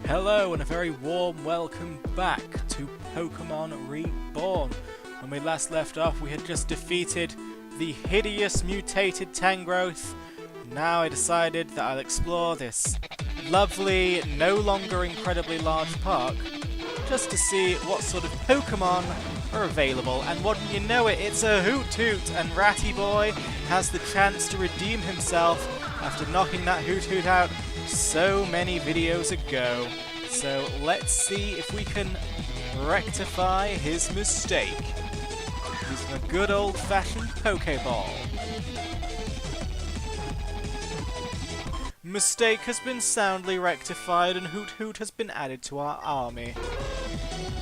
Hello and a very warm welcome back to Pokémon Reborn. When we last left off, we had just defeated the hideous mutated Tangrowth. Now I decided that I'll explore this lovely, no longer incredibly large park, just to see what sort of Pokémon are available. And wouldn't you know it, it's a Hoot Hoot, and Ratty Boy has the chance to redeem himself after knocking that Hoot Hoot out so many videos ago. So let's see if we can rectify his mistake using a good old-fashioned Pokeball. Mistake has been soundly rectified and Hoot Hoot has been added to our army.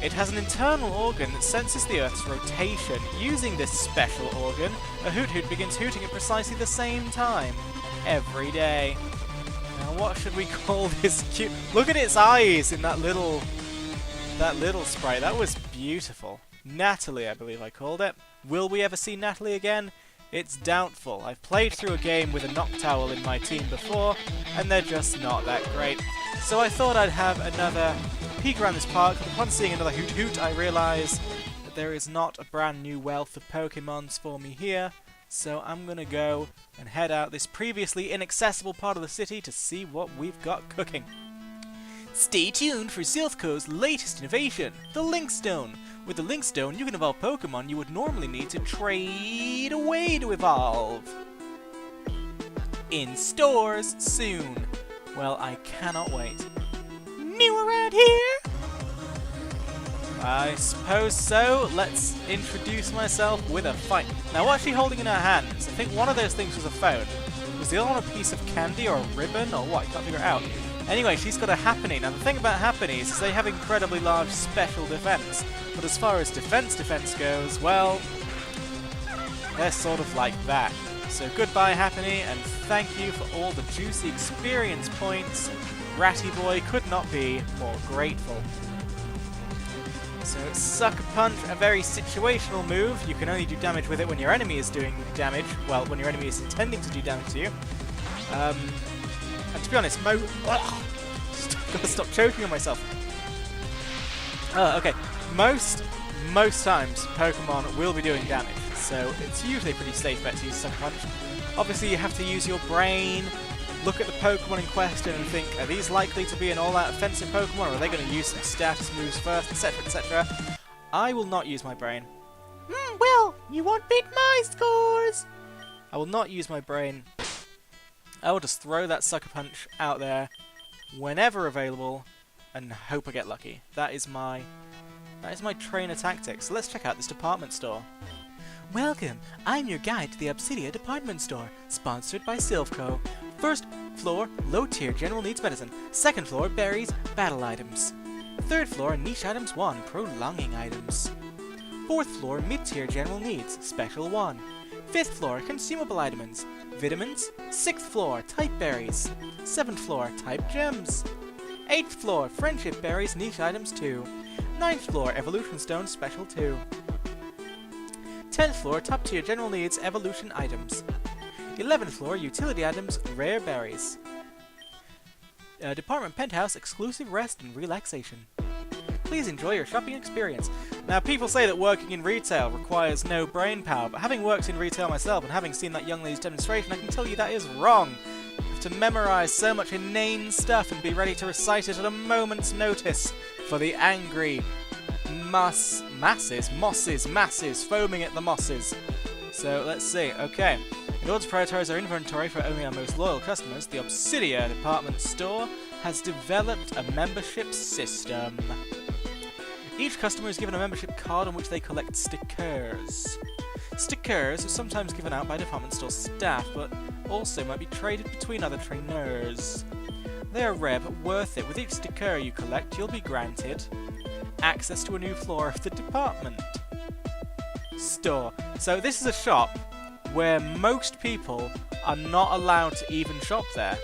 It has an internal organ that senses the Earth's rotation. Using this special organ, a Hoot Hoot begins hooting at precisely the same time every day. Now what should we call this cute... Look at its eyes in that little sprite. That was beautiful. Natalie, I believe I called it. Will we ever see Natalie again? It's doubtful. I've played through a game with a Noctowl in my team before, and they're just not that great. So I thought I'd have another peek around this park. Upon seeing another Hoot Hoot, I realise that there is not a brand new wealth of Pokemons for me here. So I'm gonna go and head out this previously inaccessible part of the city to see what we've got cooking. Stay tuned for Silphco's latest innovation, the Link Stone. With the Link Stone, you can evolve Pokemon you would normally need to trade away to evolve. In stores soon. Well, I cannot wait. New around here? I suppose so. Let's introduce myself with a fight. Now, what's she holding in her hands? I think one of those things was a phone. Was the other one a piece of candy or a ribbon or what? I can't figure it out. Anyway, she's got a Happiny. Now, the thing about Happinies is they have incredibly large special defense. But as far as defense goes, well, they're sort of like that. So goodbye, Happiny, and thank you for all the juicy experience points. Ratty Boy could not be more grateful. So Sucker Punch, a very situational move. You can only do damage with it when your enemy is doing damage. Well, when your enemy is intending to do damage to you. And to be honest, gotta stop choking on myself. Okay, most times Pokemon will be doing damage, so it's usually a pretty safe bet to use Sucker Punch. Obviously, you have to use your brain, look at the Pokemon in question and think, are these likely to be an all-out offensive Pokemon, or are they going to use some status moves first, etc, etc. I will not use my brain. Well, you won't beat my scores! I will not use my brain. I will just throw that Sucker Punch out there whenever available and hope I get lucky. That is my trainer tactic. So let's check out this department store. Welcome, I'm your guide to the Obsidia department store, sponsored by Silphco. First floor, low-tier general needs medicine. Second floor, berries, battle items. Third floor, niche items 1, prolonging items. Fourth floor, mid-tier general needs, special 1. Fifth floor, consumable items, vitamins. Sixth floor, type berries. Seventh floor, type gems. Eighth floor, friendship berries, niche items 2. Ninth floor, evolution stone, special 2. 10th floor, top tier general needs, evolution items. 11th floor, utility items, rare berries. Department Penthouse, exclusive rest and relaxation. Please enjoy your shopping experience. Now, people say that working in retail requires no brain power, but having worked in retail myself and having seen that young lady's demonstration, I can tell you that is wrong. You have to memorize so much inane stuff and be ready to recite it at a moment's notice for the angry masses foaming at the mosses. So, let's see. Okay. In order to prioritize our inventory for only our most loyal customers, the Obsidia department store has developed a membership system. Each customer is given a membership card on which they collect stickers. Stickers are sometimes given out by department store staff, but also might be traded between other trainers. They are rare but worth it. With each sticker you collect, you'll be granted access to a new floor of the department store. So this is a shop where most people are not allowed to even shop there.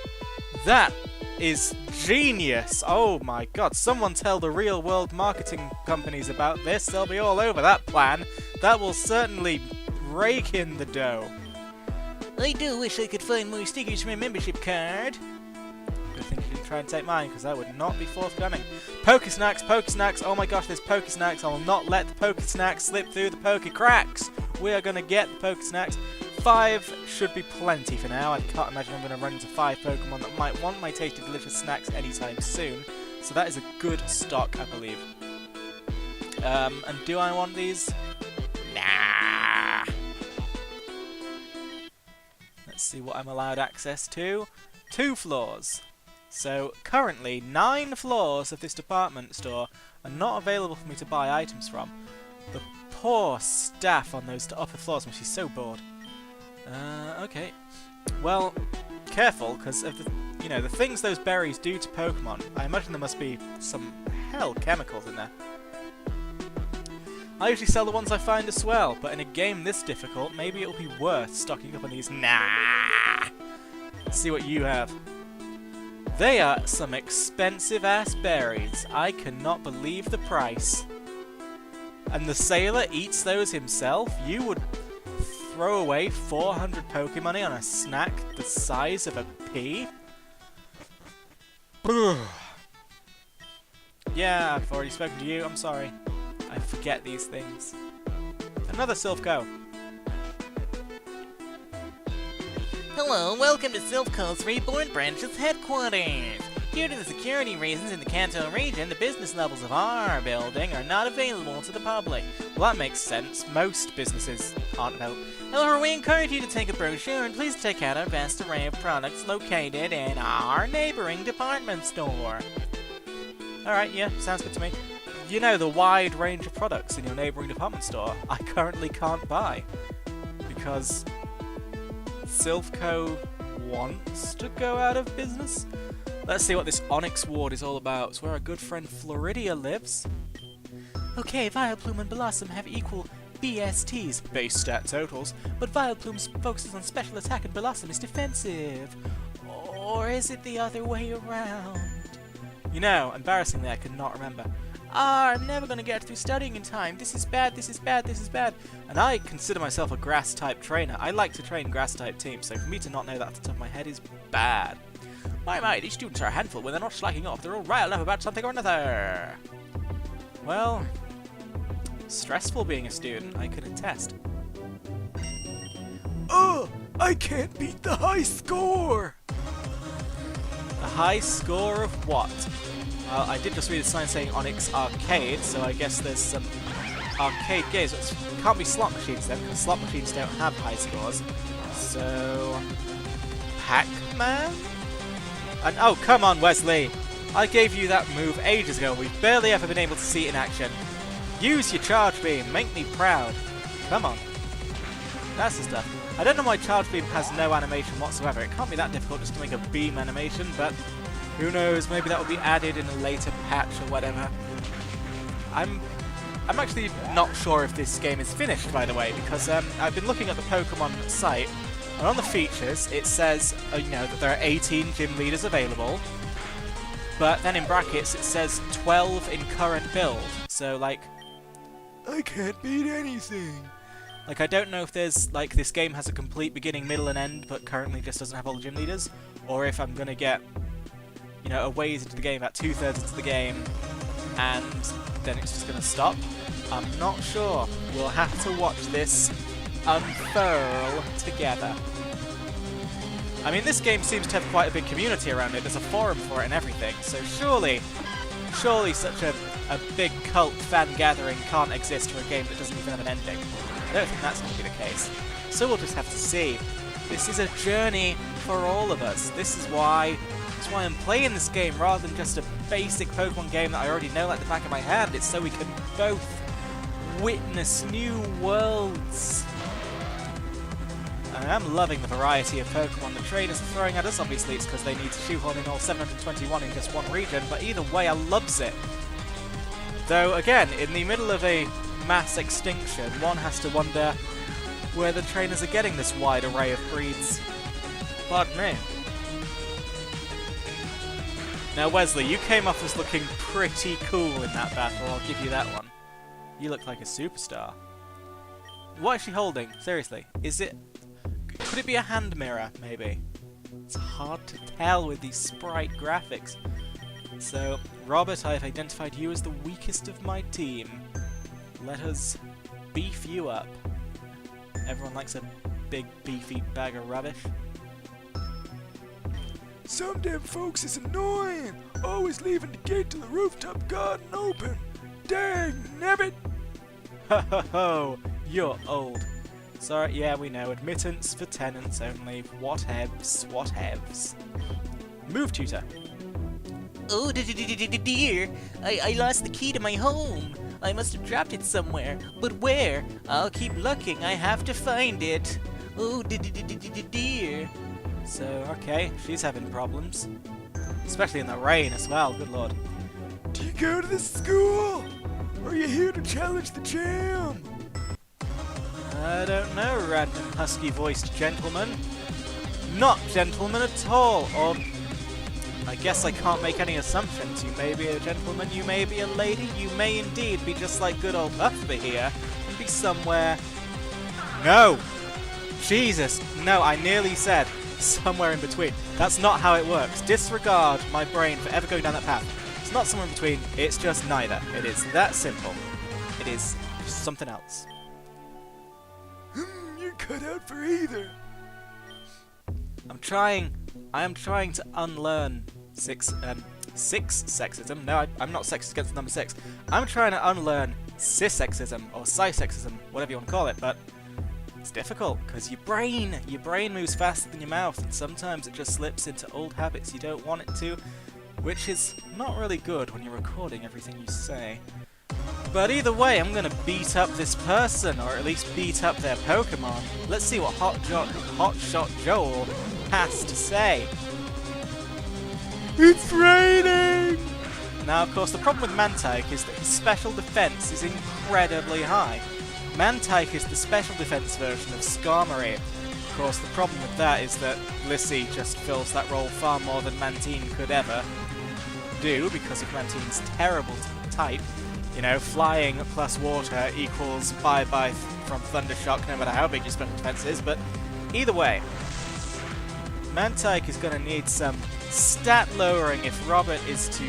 That is genius! Oh my god, someone tell the real world marketing companies about this, they'll be all over that plan. That will certainly rake in the dough. I do wish I could find more stickers for my membership card. Good thing she didn't try and take mine, because I would not be forthcoming. Pokesnacks, Pokesnacks, oh my gosh, there's Pokesnacks. I will not let the Pokesnacks slip through the Poke cracks. We are going to get the Pokesnacks. 5 should be plenty for now. I can't imagine I'm going to run into 5 Pokemon that might want my tasty delicious snacks anytime soon. So that is a good stock, I believe. And do I want these? Nah. Let's see what I'm allowed access to. 2 floors. So currently 9 floors of this department store are not available for me to buy items from. The poor staff on those upper floors must be so bored. Okay. Well, careful, because of the, you know, the things those berries do to Pokemon. I imagine there must be some chemicals in there. I usually sell the ones I find as well, but in a game this difficult, maybe it'll be worth stocking up on these. Nah! Let's see what you have. They are some expensive-ass berries. I cannot believe the price. And the sailor eats those himself? You would throw away 400 Pokemoney on a snack the size of a pea? Yeah, I've already spoken to you. I'm sorry. I forget these things. Another Silphco. Hello, welcome to Silphco's Reborn Branch's headquarters. Due to the security reasons in the Kanto region, the business levels of our building are not available to the public. Well, that makes sense. Most businesses aren't available. However, we encourage you to take a brochure and please check out our vast array of products located in our neighboring department store. Alright, yeah, sounds good to me. You know, the wide range of products in your neighbouring department store, I currently can't buy. Because Silphco wants to go out of business? Let's see what this Onyx ward is all about. It's where our good friend Floridia lives. Okay, Vileplume and Blossom have equal BSTs, base stat totals, but Vileplume focuses on special attack and Blossom is defensive. Or is it the other way around? You know, embarrassingly, I cannot remember. I'm never going to get through studying in time. This is bad, this is bad, this is bad. And I consider myself a grass-type trainer. I like to train grass-type teams, so for me to not know that off the top of my head is bad. My, these students are a handful when they're not slacking off. They're all riled up about something or another. Well, stressful being a student, I can attest. Oh, I can't beat the high score! The high score of what? Well, I did just read a sign saying Onyx Arcade, so I guess there's some arcade games. It can't be slot machines then, because slot machines don't have high scores. So, Pac-Man? And oh, come on, Wesley! I gave you that move ages ago. We've barely ever been able to see it in action. Use your Charge Beam. Make me proud. Come on. That's the stuff. I don't know why Charge Beam has no animation whatsoever. It can't be that difficult just to make a beam animation, but who knows, maybe that will be added in a later patch or whatever. I'm actually not sure if this game is finished, by the way, because I've been looking at the Pokemon site, and on the features it says, you know, that there are 18 gym leaders available, but then in brackets it says 12 in current build. So, like, I can't beat anything. Like, I don't know if there's, like, this game has a complete beginning, middle, and end, but currently just doesn't have all the gym leaders, or if I'm gonna get, you know, a ways into the game, about 2/3 into the game, and then it's just gonna stop. I'm not sure. We'll have to watch this unfurl together. I mean, this game seems to have quite a big community around it. There's a forum for it and everything, so surely such a big cult fan gathering can't exist for a game that doesn't even have an ending. I don't think that's going to be the case. So we'll just have to see. This is a journey for all of us. That's why I'm playing this game rather than just a basic Pokemon game that I already know like the back of my hand. It's so we can both witness new worlds. And I'm loving the variety of Pokemon the trainers are throwing at us. Obviously it's because they need to shoehorn in all 721 in just one region, but either way I loves it. Though again, in the middle of a mass extinction, one has to wonder where the trainers are getting this wide array of breeds. Pardon me. Now Wesley, you came off as looking pretty cool in that battle, I'll give you that one. You look like a superstar. What is she holding? Seriously, is it... Could it be a hand mirror, maybe? It's hard to tell with these sprite graphics. So, Robert, I've identified you as the weakest of my team. Let us beef you up. Everyone likes a big, beefy bag of rubbish. Some damn folks is annoying. Always leaving the gate to the rooftop garden open. Dang, nabbit! Ho ho ho! You're old. Sorry, yeah, we know. Admittance for tenants only. Whatevs, whatevs. Move, tutor. Oh, dear. I lost the key to my home. I must have dropped it somewhere. But where? I'll keep looking. I have to find it. Oh, dear. So, okay, she's having problems. Especially in the rain as well, good lord. Do you go to this school? Or are you here to challenge the jam? I don't know, random husky-voiced gentleman. Not gentleman at all, or... I guess I can't make any assumptions. You may be a gentleman, you may be a lady, you may indeed be just like good old Huffbuh here, and be somewhere... No! Jesus, no, I nearly said somewhere in between. That's not how it works. Disregard my brain for ever going down that path. It's not somewhere in between, it's just neither. It is that simple. It is something else. You're cut out for either. I am trying to unlearn six sexism. No, I'm not sexist against the number 6. I'm trying to unlearn cis-sexism, or cis-sexism, whatever you want to call it, but it's difficult, because your brain moves faster than your mouth, and sometimes it just slips into old habits you don't want it to, which is not really good when you're recording everything you say. But either way, I'm gonna beat up this person, or at least beat up their Pokemon. Let's see what Hotshot Joel has to say. It's raining! Now, of course, the problem with Mantike is that his special defense is incredibly high. Mantike is the special defense version of Skarmory. Of course, the problem with that is that Lissy just fills that role far more than Mantine could ever do, because of Mantine's terrible type. You know, flying plus water equals bye-bye from Thundershock, no matter how big your special defense is, but either way, Mantike is going to need some stat lowering if Robert is to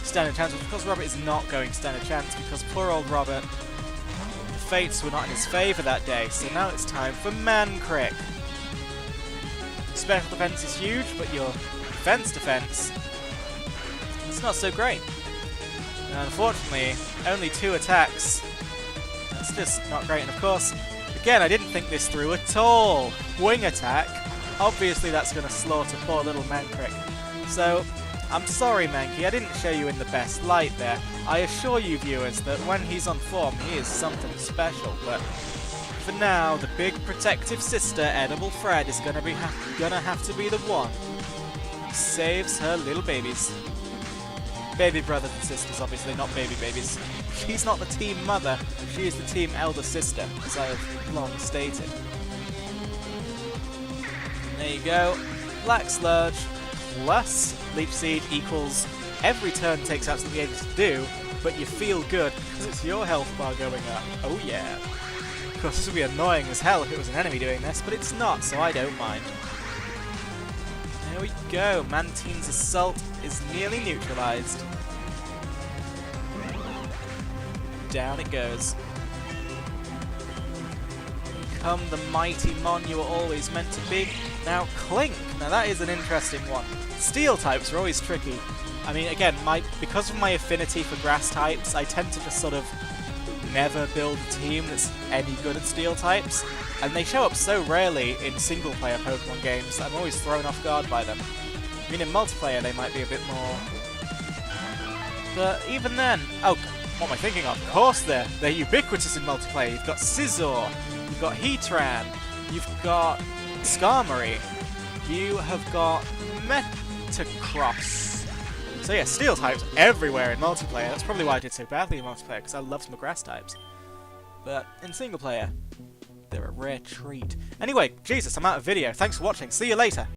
stand a chance, which of course Robert is not going to stand a chance, because poor old Robert, the fates were not in his favour that day, so now it's time for Mancrick. Special defense is huge, but your defense, it's not so great. And unfortunately, only 2 attacks. That's just not great. And of course, again, I didn't think this through at all. Wing attack. Obviously, that's going to slaughter poor little Mancrick. So, I'm sorry, Mankey, I didn't show you in the best light there. I assure you, viewers, that when he's on form, he is something special. But for now, the big protective sister, Edible Fred, is gonna have to be the one who saves her little babies. Baby brothers and sisters, obviously, not baby babies. She's not the team mother, she is the team elder sister, as I have long stated. And there you go. Black Sludge plus Leech Seed equals every turn takes absolutely ages to do, but you feel good because it's your health bar going up. Oh yeah. Of course, this would be annoying as hell if it was an enemy doing this, but it's not, so I don't mind. There we go. Mantine's Assault is nearly neutralized. Down it goes. Become the mighty Mon you were always meant to be. Now Clink. Now that is an interesting one. Steel types are always tricky. I mean, again, because of my affinity for grass types, I tend to just sort of never build a team that's any good at steel types, and they show up so rarely in single-player Pokemon games that I'm always thrown off guard by them. I mean, in multiplayer they might be a bit more... But even then... Oh, what am I thinking of? Of course they're ubiquitous in multiplayer. You've got Scizor, you've got Heatran, you've got Skarmory, you have got Metagross. So yeah, steel types everywhere in multiplayer. That's probably why I did so badly in multiplayer, because I loved my grass types. But in single player, they're a rare treat. Anyway, Jesus, I'm out of video. Thanks for watching. See you later.